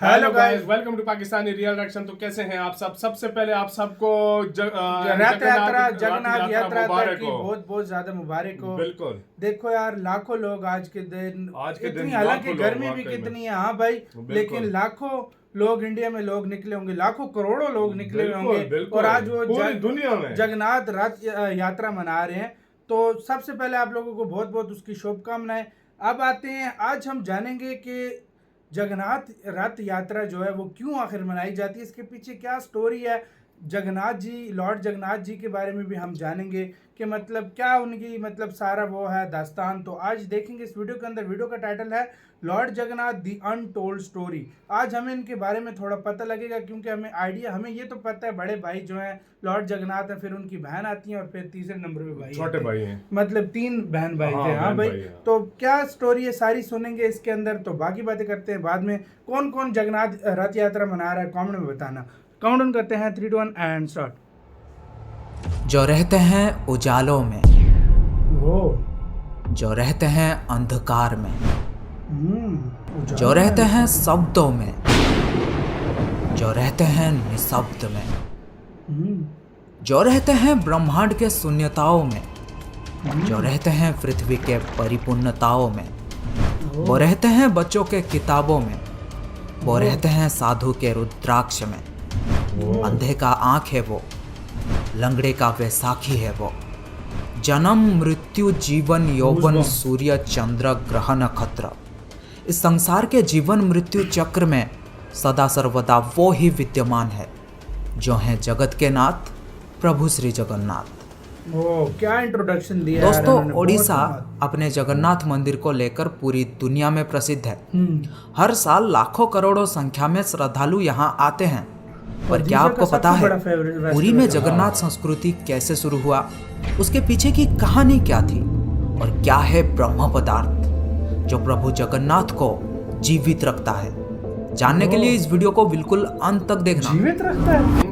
Hello guys, welcome to Pakistani real reaction. तो कैसे हैं आप सब? सबसे पहले आप सबको जगन्नाथ यात्रा की हो। बहुत बहुत ज्यादा मुबारक हो। बिल्कुल। देखो यार, लाखों लोग आज के दिन इतनी, लाखों हालांकि लोग गर्मी भी वाकई में। कितनी है, हाँ भाई, लेकिन लाखों लोग इंडिया में लोग निकले होंगे, लाखों करोड़ों लोग निकले हुए होंगे और आज वो पूरी दुनिया में जगन्नाथ रथ यात्रा मना रहे हैं। तो सबसे पहले आप लोगों को बहुत बहुत उसकी शुभकामनाएं। अब आते हैं, आज हम जानेंगे कि जगन्नाथ रथ यात्रा जो है वो क्यों आखिर मनाई जाती है, इसके पीछे क्या स्टोरी है। जगन्नाथ जी, लॉर्ड जगन्नाथ जी के बारे में भी हम जानेंगे कि मतलब क्या उनकी मतलब सारा वो है दास्तान। तो आज देखेंगे इस वीडियो के अंदर। वीडियो का टाइटल है Lord Jagannath the untold story. आज हमें इनके बारे में थोड़ा पता लगेगा, क्योंकि हमें आइडिया, हमें ये तो पता है बड़े भाई जो हैं लॉर्ड जगन्नाथ है, फिर उनकी बहन आती है और फिर तीसरे नंबर पे भाई, छोटे भाई हैं, मतलब 3 बहन भाई थे। हाँ भाई, तो क्या स्टोरी है सारी सुनेंगे इसके अंदर। तो बाकी बातें करते हैं बाद में। कौन कौन जगन्नाथ रथ यात्रा मना रहा है कमेंट में बताना। काउंट डाउन करते हैं 3 2 1 एंड स्टार्ट। जो रहते हैं उजालों में, वो जो रहते हैं अंधकार में, जो उजाला रहते हैं शब्दों में, जो रहते हैं निशब्द में, जो रहते हैं ब्रह्मांड के शून्यताओं में, जो रहते हैं पृथ्वी के परिपूर्णताओं में, वो रहते हैं बच्चों के किताबों में, वो रहते हैं साधु के रुद्राक्ष में, अंधे का आंख है वो, लंगड़े का वैसाखी है वो, जन्म मृत्यु जीवन यौवन सूर्य चंद्र ग्रह नक्षत्र, इस संसार के जीवन मृत्यु चक्र में सदा सर्वदा वो ही विद्यमान है जो हैं जगत के नाथ प्रभु श्री जगन्नाथ। ओ, क्या इंट्रोडक्शन दिया दोस्तों, यार, ओडिशा अपने जगन्नाथ मंदिर को लेकर पूरी दुनिया में प्रसिद्ध है। हर साल लाखों करोड़ों संख्या में श्रद्धालु यहाँ आते हैं। पर क्या आपको पता है पुरी में जगन्नाथ संस्कृति कैसे शुरू हुआ, उसके पीछे की कहानी क्या थी, और क्या है ब्रह्म पदार्थ जो प्रभु जगन्नाथ को जीवित रखता है? जानने के लिए इस वीडियो को बिल्कुल अंत तक देखना। जीवित रखता है।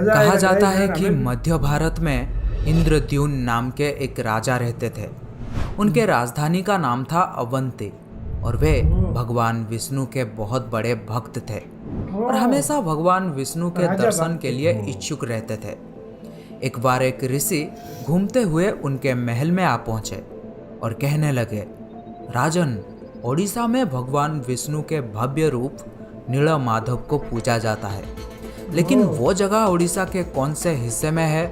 कहा जाता है कि मध्य भारत में इंद्रद्युम्न नाम के एक राजा रहते थे। उनके राजधानी का नाम था अवंती और वे भगवान विष्णु के बहुत बड़े भक्त थे और हमेशा भगवान विष्णु के दर्शन के लिए इच्छुक रहते थे। एक बार एक ऋषि घूमते हुए उनके महल में आ पहुंचे और कहने लगे, राजन, ओडिशा में भगवान विष्णु के भव्य रूप नीलमाधव को पूजा जाता है, लेकिन वो जगह ओडिशा के कौन से हिस्से में है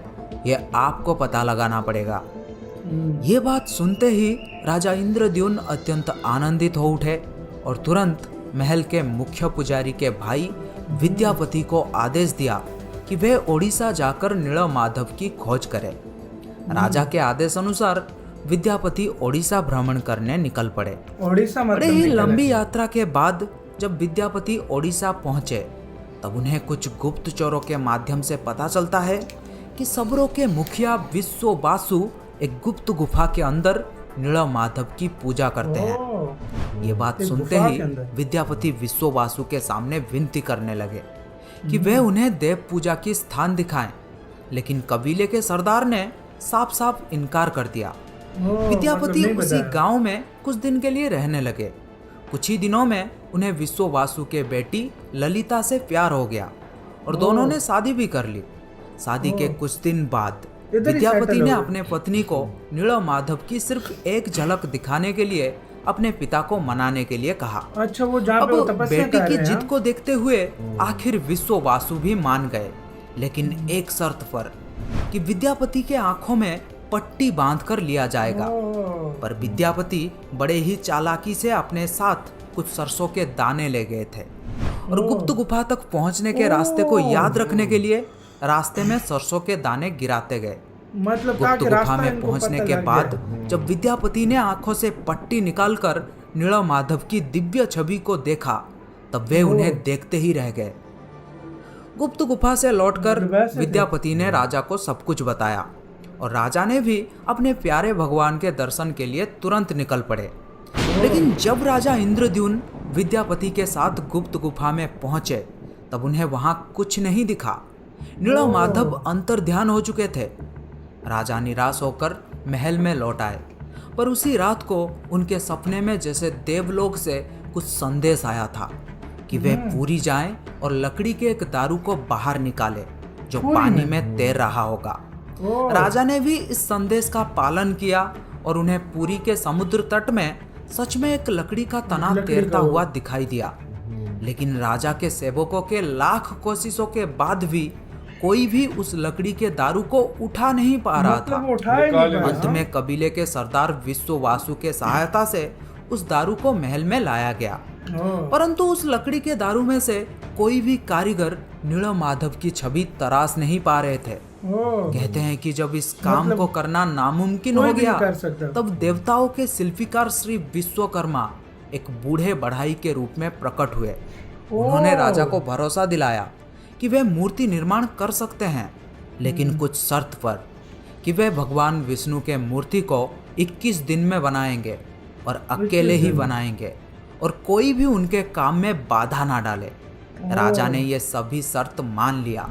ये आपको पता लगाना पड़ेगा। ये बात सुनते ही राजा इंद्रद्युम्न अत्यंत आनंदित हो उठे और तुरंत महल के मुख्य पुजारी के भाई विद्यापति को आदेश दिया कि वे ओडिशा जाकर नीलमाधव की खोज करें। राजा के आदेश अनुसार विद्यापति ओडिशा भ्रमण करने निकल पड़े। बड़े ही लंबी यात्रा के बाद जब विद्यापति ओडिशा पहुंचे तब उन्हें कुछ गुप्तचरों के माध्यम से पता चलता है कि सबरों के मुखिया विश्व वासु एक गुप्त गुफा के अंदर नीलमाधव की पूजा करते हैं। ये बात सुनते ही विद्यापति विश्व वासु के सामने विनती करने लगे कि वे उन्हें देव पूजा की स्थान दिखाएं, लेकिन कबीले के सरदार ने साफ साफ इनकार कर दिया। विद्यापति उसी गांव में कुछ दिन के लिए रहने लगे। कुछ ही दिनों में उन्हें विश्व वासु के बेटी ललिता से प्यार हो गया और दोनों ने शादी भी कर ली। शादी के कुछ दिन बाद विद्यापति ने अपने पत्नी को नीलमाधव की सिर्फ एक झलक दिखाने के लिए अपने पिता को मनाने के लिए कहा। अच्छा, वो जहाँ अब पे तपस्या बेटी की कर रहे जिद हैं। को देखते हुए आखिर विश्व वासु भी मान गए, लेकिन एक शर्त पर कि विद्यापति के आंखों में पट्टी बांधकर लिया जाएगा। पर विद्यापति बड़े ही चालाकी से अपने साथ कुछ सरसों के दाने ले गए थे और गुप्त गुफा तक पहुंचने के रास्ते को याद रखने के लिए रास्ते में सरसों के दाने गिराते गए। मतलब गुप्त गुफा में पहुंचने के बाद जब विद्यापति ने आंखों से पट्टी निकालकर नीलमाधव की दिव्य छवि को देखा तब वे उन्हें देखते ही रह गए। गुप्त गुफा से लौटकर विद्यापति ने राजा को सब कुछ बताया और राजा ने भी अपने प्यारे भगवान के दर्शन के लिए तुरंत निकल पड़े। लेकिन जब राजा इंद्रद्युम्न विद्यापति के साथ गुप्त गुफा में पहुंचे तब उन्हें वहां कुछ नहीं दिखा। नीलमाधव अंतर्ध्यान हो चुके थे। राजा निराश होकर महल में लौट आए। पर उसी रात को उनके सपने में जैसे देवलोक से कुछ संदेश आया था कि वे पूरी जाएं और लकड़ी के एक दारू को बाहर निकाले जो पानी में तैर रहा होगा। राजा ने भी इस संदेश का पालन किया और उन्हें पुरी के समुद्र तट में सच में एक लकड़ी का तना तैरता हुआ दिखाई दिया। लेकिन राजा के सेवकों के लाख कोशिशों के बाद भी कोई भी उस लकड़ी के दारू को उठा नहीं पा रहा था। अंत में कबीले के सरदार विश्ववासु के सहायता से उस दारू को महल में लाया गया, परंतु उस लकड़ी के दारू में से कोई भी कारीगर नीलमाधव की छवि तराश नहीं पा रहे थे। कहते हैं कि जब इस काम को करना नामुमकिन हो गया तब देवताओं के शिल्पीकार श्री विश्वकर्मा एक बूढ़े बढ़ाई के रूप में प्रकट हुए। उन्होंने राजा को भरोसा दिलाया कि वे मूर्ति निर्माण कर सकते हैं, लेकिन कुछ शर्त पर कि वे भगवान विष्णु के मूर्ति को 21 दिन में बनाएंगे और अकेले ही बनाएंगे और कोई भी उनके काम में बाधा ना डाले। राजा ने ये सभी शर्त मान लिया।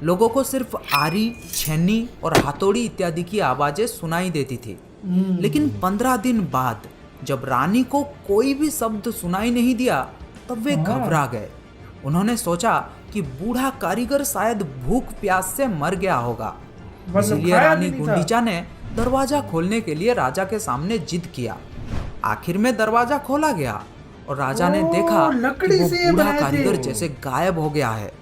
लोगों को सिर्फ आरी, छेनी और हथौड़ी इत्यादि की आवाजें सुनाई देती थी, लेकिन 15 दिन बाद जब रानी को कोई भी शब्द सुनाई नहीं दिया तब वे घबरा गए। उन्होंने सोचा कि बूढ़ा कारीगर शायद भूख प्यास से मर गया होगा। इसलिए रानी गुंडीचा ने दरवाजा खोलने के लिए राजा के सामने जिद किया। आखिर में दरवाजा खोला गया और राजा ने देखा कि वो बूढ़ा कारीगर जैसे गायब हो गया है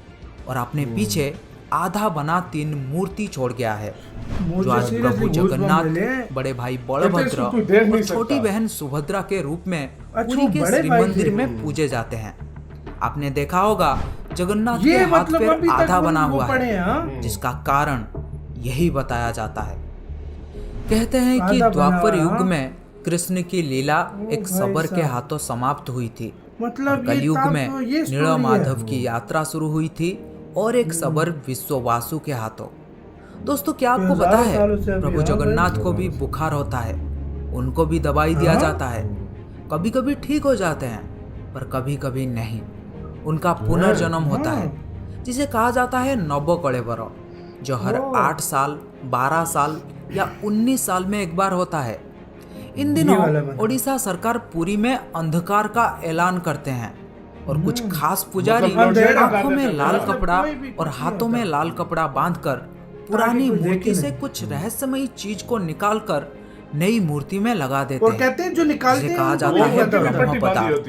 और अपने पीछे आधा बना 3 मूर्ति छोड़ गया है, जो आज प्रभु जगन्नाथ, बड़े भाई बलभद्र और छोटी बहन सुभद्रा के रूप में पुरी के श्री मंदिर में पूजे जाते हैं। आपने देखा होगा जगन्नाथ के हाथ पैर आधा बना हुआ है, जिसका कारण यही बताया जाता है। कहते हैं कि द्वापर युग में कृष्ण की लीला एक सबर के हाथों समाप्त हुई थी, मतलब कलयुग में नीलमाधव की यात्रा शुरू हुई थी और एक सबर विश्ववासु के हाथों। दोस्तों, क्या आपको पता है प्रभु जगन्नाथ को भी बुखार होता है, उनको भी दवाई दिया जाता है। कभी कभी ठीक हो जाते हैं पर कभी कभी नहीं। उनका पुनर्जन्म होता है जिसे कहा जाता है नब्बो कलेबरो, जो हर 8 साल, 12 साल या 19 साल में एक बार होता है। इन दिनों ओडिशा सरकार पुरी में अंधकार का ऐलान करते हैं और कुछ खास पुजारी आंखों में लाल कपड़ा और हाथों में लाल कपड़ा बांधकर पुरानी मूर्ति से कुछ रहस्यमयी चीज को निकालकर नई मूर्ति में लगा देते हैं। कहते हैं जो निकालते हैं कहा जाता है ब्रह्म पदार्थ,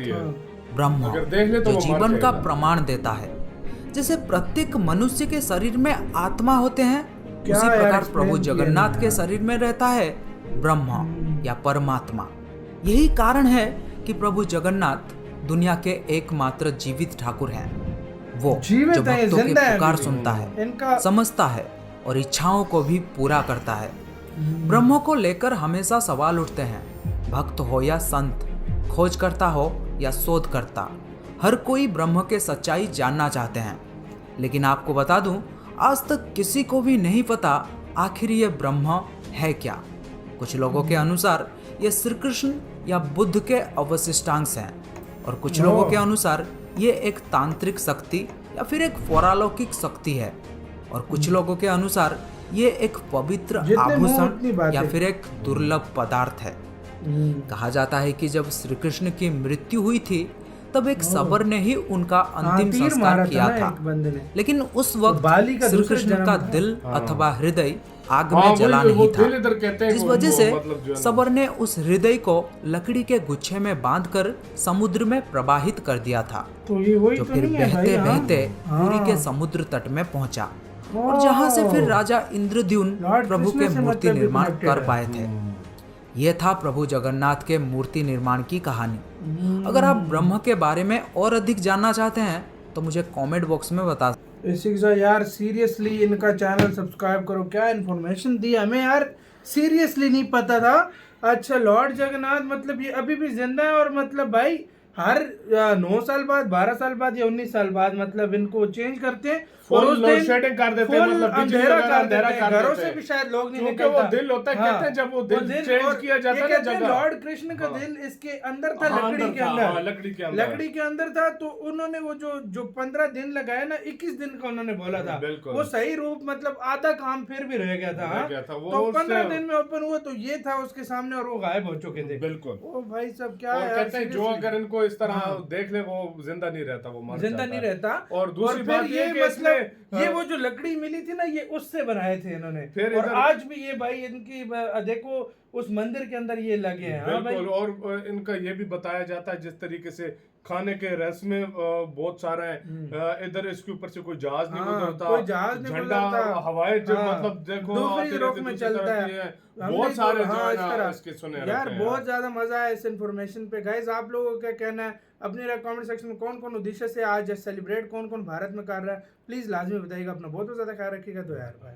ब्रह्म जो जीवन का प्रमाण देता है। जैसे प्रत्येक मनुष्य के शरीर में आत्मा होते हैं, उसी प्रकार प्रभु जगन्नाथ के शरीर में रहता है ब्रह्म या परमात्मा। यही कारण है कि प्रभु जगन्नाथ दुनिया के एकमात्र जीवित ठाकुर हैं। वो जो भक्तों की पुकार सुनता है, समझता है और इच्छाओं को भी पूरा करता है। ब्रह्म को लेकर हमेशा सवाल उठते हैं, भक्त हो या संत, खोज करता हो या शोध करता, हर कोई ब्रह्म के सच्चाई जानना चाहते हैं। लेकिन आपको बता दूं, आज तक किसी को भी नहीं पता आखिर ये ब्रह्म है क्या। कुछ लोगों के अनुसार ये श्री कृष्ण या बुद्ध के अवशिष्टांश हैं और कुछ लोगों के अनुसार ये एक तांत्रिक शक्ति या फिर एक पौरालौकिक शक्ति है और कुछ लोगों के अनुसार ये एक पवित्र आभूषण या फिर एक दुर्लभ पदार्थ है। कहा जाता है कि जब श्री कृष्ण की मृत्यु हुई थी तब एक सबर ने ही उनका अंतिम संस्कार किया था, लेकिन उस वक्त श्री कृष्ण का दिल अथवा हृदय आग में जला नहीं था। इस वजह से सबर ने उस हृदय को लकड़ी के गुच्छे में बांधकर समुद्र में प्रवाहित कर दिया था, जो फिर बहते बहते पुरी के समुद्र तट में पहुंचा और जहां से फिर राजा इंद्रद्युम्न प्रभु के मूर्ति निर्माण कर पाए थे। यह था प्रभु जगन्नाथ के मूर्ति निर्माण की कहानी। अगर आप ब्रह्म के बारे में और अधिक जानना चाहते हैं तो मुझे कमेंट बॉक्स में बता। यार सीरियसली इनका चैनल सब्सक्राइब करो, क्या इन्फॉर्मेशन दी हमें यार, सीरियसली नहीं पता था। अच्छा, लॉर्ड जगन्नाथ मतलब ये अभी भी जिंदा है और मतलब भाई हर 9 साल बाद, 12 साल बाद या 19 साल बाद मतलब इनको चेंज करते हैं और फुल उस लोड दिन शेडिंग कर देते हैं, फुल मतलब बिजली अंधेरा वगैरह कर अंधेरा देते हैं, कर घरों देते से हैं। भी शायद लोग नहीं क्योंकि निकलता। वो दिल होता है, कहते हैं जब वो दिल चेंज और किया जाता ये है ना कहते हैं जगह। लॉर्ड कृष्ण का हाँ। दिल इसके अंदर था, हाँ, लकड़ी अंदर के था, अंदर, हाँ, लकड़ी के अंदर। लकड़ी के अंदर था। तो उन्होंने वो जो 15 दिन लगाया ना, 21 दिन का उन्होंने बोला था, बिल्कुल। वो सही रूप मतलब आधा काम फिर भी रह गया था। रह हाँ? गया था, वो तो उससे- 15 दिन में ओपन हुआ तो ये था उसके सामने और वो गायब हो चुके थे। बिल्कुल। ओ भाई साहब क्या और यार, कहते हैं जो seriously। अगर इनको इस तरह हाँ। देख ले वो जिंदा नहीं रहता, वो मर जिंदा जाता नहीं है। रहता। और दूसरी फिर बात ये कि मतलब इसमें ये वो जो लकड़ी मिली थी ना, ये उससे बनाए थे इन्होंने। फिर और इधर- आज भी ये भाई इनकी देखो उस मंदिर के अंदर ये लगे हैं। हाँ भाई। बिल्कुल। और इनका ये भी बताया जाता है जिस तरीके से खाने के रस में बहुत सारे हैं। इधर इसके ऊपर से कोई जहाज नहीं हाँ, गुजरता, कोई जहाज नहीं झंडा गुजरता। हवाएं जो हाँ, मतलब देखो दूसरी आती रोक रहती, में दूसरी चलता तरफ है। की है। हमने बहुत सारे जो हाँ, है इस ना तरह इसके सुने यार रखे हैं। बहुत ज्यादा मजा है इस इन्फॉर्मेशन पे। गाइस आप लोगों का क्या कहना है? अपने कमेंट सेक्शन में कौन कौन उद्देश्य से आज सेलिब्रेट कौन कौन भारत में कर रहा है, प्लीज लाजमी बताइएगा। अपना बहुत ज्यादा ख्याल रखिएगा। तो यार भाई